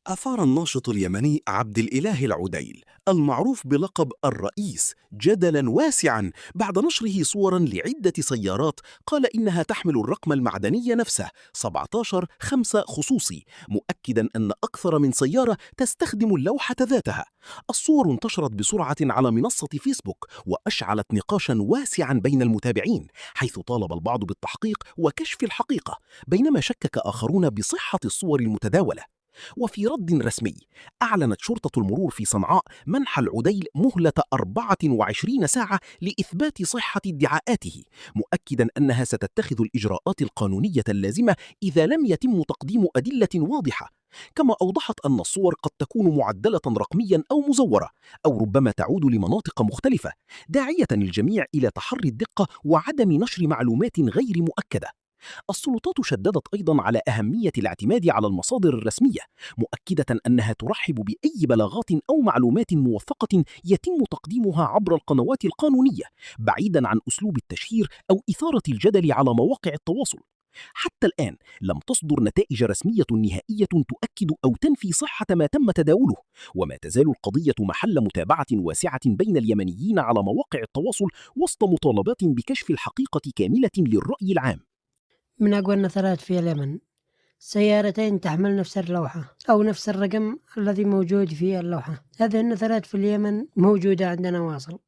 أثار الناشط اليمني عبد الإله العديل المعروف بلقب الرئيس جدلا واسعا بعد نشره صورا لعدة سيارات قال إنها تحمل الرقم المعدني نفسه 17 5 خصوصي، مؤكدا أن أكثر من سيارة تستخدم اللوحة ذاتها. الصور انتشرت بسرعة على منصة فيسبوك وأشعلت نقاشا واسعا بين المتابعين، حيث طالب البعض بالتحقيق وكشف الحقيقة، بينما شكك آخرون بصحة الصور المتداولة. وفي رد رسمي، أعلنت شرطة المرور في صنعاء منح العديل مهلة 24 ساعة لإثبات صحة ادعاءاته، مؤكدا أنها ستتخذ الإجراءات القانونية اللازمة إذا لم يتم تقديم أدلة واضحة. كما أوضحت أن الصور قد تكون معدلة رقميا أو مزورة، أو ربما تعود لمناطق مختلفة، داعية الجميع إلى تحري الدقة وعدم نشر معلومات غير مؤكدة. السلطات شددت أيضا على أهمية الاعتماد على المصادر الرسمية، مؤكدة أنها ترحب بأي بلاغات أو معلومات موثقة يتم تقديمها عبر القنوات القانونية، بعيدا عن أسلوب التشهير أو إثارة الجدل على مواقع التواصل. حتى الآن لم تصدر نتائج رسمية نهائية تؤكد أو تنفي صحة ما تم تداوله، وما تزال القضية محل متابعة واسعة بين اليمنيين على مواقع التواصل، وسط مطالبات بكشف الحقيقة كاملة للرأي العام. من أقوى النثرات في اليمن سيارتين تحمل نفس اللوحة أو نفس الرقم الذي موجود في اللوحة. هذه النثرات في اليمن موجودة عندنا واصل.